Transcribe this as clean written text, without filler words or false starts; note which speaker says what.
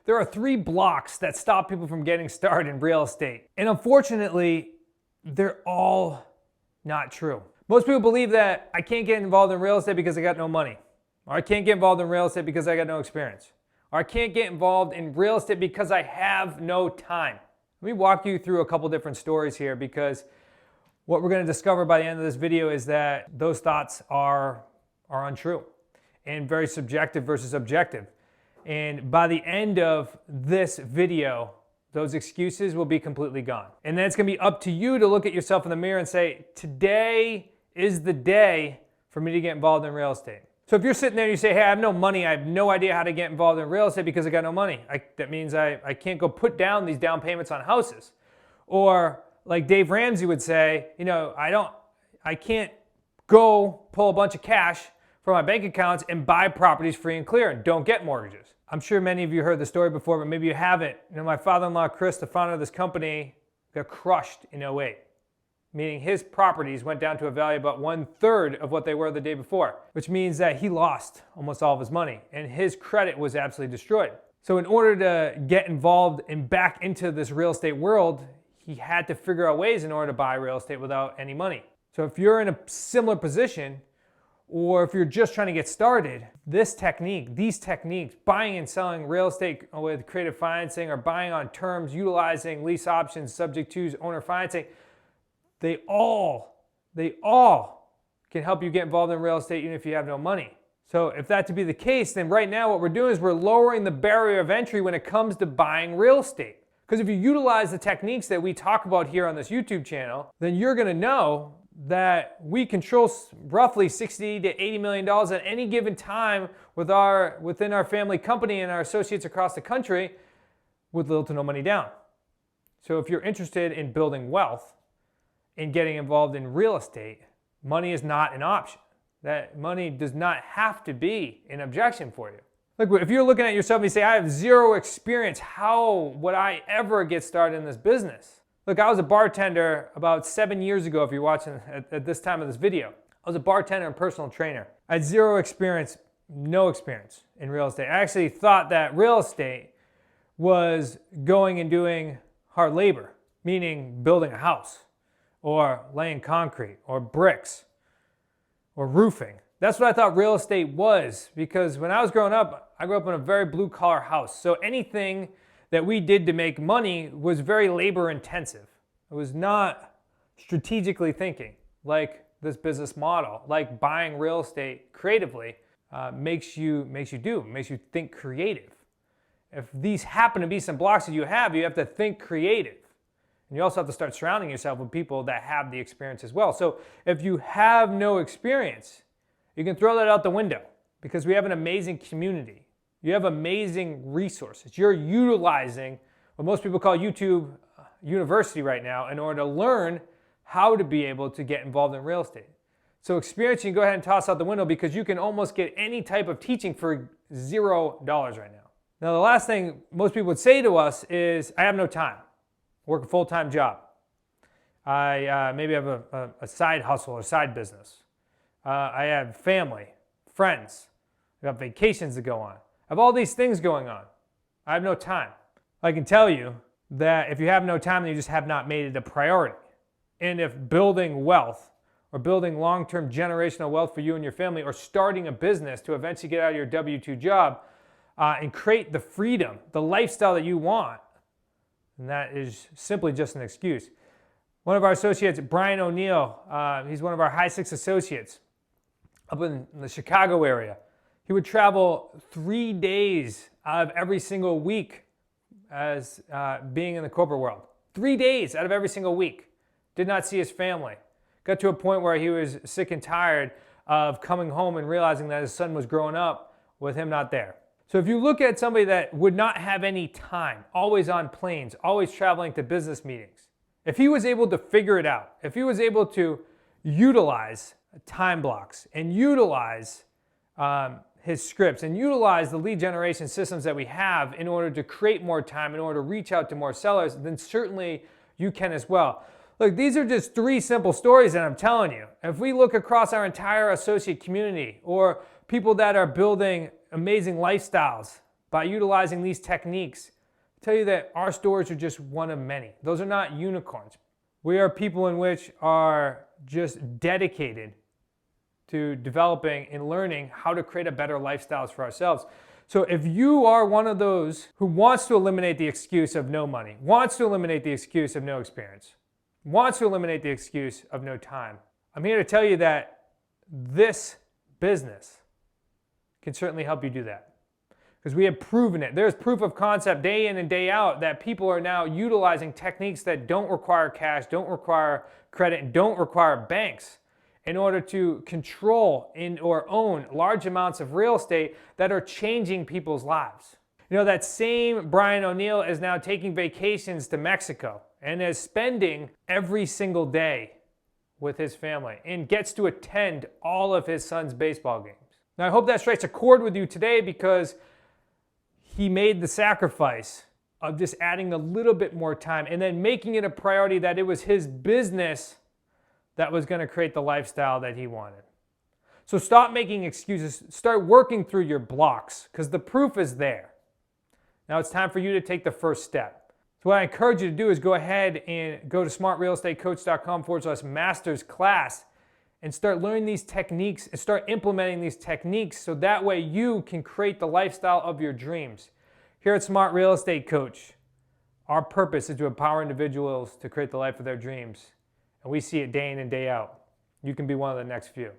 Speaker 1: there are 3 blocks that stop people from getting started in real estate. And unfortunately, they're all not true. Most people believe that I can't get involved in real estate because I got no money. Or I can't get involved in real estate because I got no experience. Or I can't get involved in real estate because I have no time. Let me walk you through a couple different stories here, because what we're going to discover by the end of this video is that those thoughts are untrue and very subjective versus objective. And by the end of this video, those excuses will be completely gone. And then it's going to be up to you to look at yourself in the mirror and say, today is the day for me to get involved in real estate. So if you're sitting there and you say, hey, I have no money, I have no idea how to get involved in real estate because I got no money. That means I can't go put down these down payments on houses. Or like Dave Ramsey would say, I can't go pull a bunch of cash from my bank accounts and buy properties free and clear and don't get mortgages. I'm sure many of you heard the story before, but maybe you haven't. My father-in-law, Chris, the founder of this company, got crushed in 2008. Meaning his properties went down to a value about 1/3 of what they were the day before, which means that he lost almost all of his money and his credit was absolutely destroyed. So in order to get involved and back into this real estate world, he had to figure out ways in order to buy real estate without any money. So if you're in a similar position, or if you're just trying to get started, these techniques, buying and selling real estate with creative financing or buying on terms, utilizing lease options, subject to owner financing, they all can help you get involved in real estate even if you have no money. So if that to be the case, then right now what we're doing is we're lowering the barrier of entry when it comes to buying real estate. Because if you utilize the techniques that we talk about here on this YouTube channel, then you're going to know that we control roughly $60 to $80 million at any given time within our family company and our associates across the country with little to no money down. So if you're interested in building wealth and getting involved in real estate, money is not an option. That money does not have to be an objection for you. Look, if you're looking at yourself and you say, I have zero experience, how would I ever get started in this business? Look, I was a bartender about 7 years ago, if you're watching at this time of this video. I was a bartender and personal trainer. I had zero experience, no experience in real estate. I actually thought that real estate was going and doing hard labor, meaning building a house or laying concrete or bricks or roofing. That's what I thought real estate was, because when I was growing up, I grew up in a very blue-collar house. So anything that we did to make money was very labor intensive. It was not strategically thinking like this business model, like buying real estate creatively makes you think creative. If these happen to be some blocks that you have to think creative. And you also have to start surrounding yourself with people that have the experience as well. So if you have no experience, you can throw that out the window, because we have an amazing community. You have amazing resources. You're utilizing what most people call YouTube University right now in order to learn how to be able to get involved in real estate. So experience you can go ahead and toss out the window, because you can almost get any type of teaching for $0 right now. Now the last thing most people would say to us is, I have no time. I work a full-time job. I maybe have a side hustle or side business. I have family, friends. I have vacations to go on. I have all these things going on. I have no time. I can tell you that if you have no time, then you just have not made it a priority. And if building wealth or building long-term generational wealth for you and your family, or starting a business to eventually get out of your W-2 job and create the freedom, the lifestyle that you want, and that is simply just an excuse. One of our associates, Brian O'Neill, he's one of our high six associates up in the Chicago area. He would travel 3 days out of every single week as being in the corporate world. 3 days out of every single week. Did not see his family. Got to a point where he was sick and tired of coming home and realizing that his son was growing up with him not there. So if you look at somebody that would not have any time, always on planes, always traveling to business meetings, if he was able to figure it out, if he was able to utilize time blocks and utilize his scripts and utilize the lead generation systems that we have in order to create more time, in order to reach out to more sellers, then certainly you can as well. Look, these are just 3 simple stories that I'm telling you. If we look across our entire associate community, or people that are building amazing lifestyles by utilizing these techniques, I tell you that our stores are just one of many. Those are not unicorns. We are people in which are just dedicated to developing and learning how to create a better lifestyles for ourselves. So if you are one of those who wants to eliminate the excuse of no money, wants to eliminate the excuse of no experience, wants to eliminate the excuse of no time, I'm here to tell you that this business can certainly help you do that. Because we have proven it. There's proof of concept day in and day out that people are now utilizing techniques that don't require cash, don't require credit, and don't require banks in order to control or own large amounts of real estate that are changing people's lives. You know, that same Brian O'Neill is now taking vacations to Mexico and is spending every single day with his family and gets to attend all of his son's baseball games. Now, I hope that strikes a chord with you today because he made the sacrifice of just adding a little bit more time and then making it a priority that it was his business that was going to create the lifestyle that he wanted. So stop making excuses. Start working through your blocks because the proof is there. Now it's time for you to take the first step. So what I encourage you to do is go ahead and go to smartrealestatecoach.com/masters class and start learning these techniques and start implementing these techniques so that way you can create the lifestyle of your dreams. Here at Smart Real Estate Coach, our purpose is to empower individuals to create the life of their dreams. And we see it day in and day out. You can be one of the next few.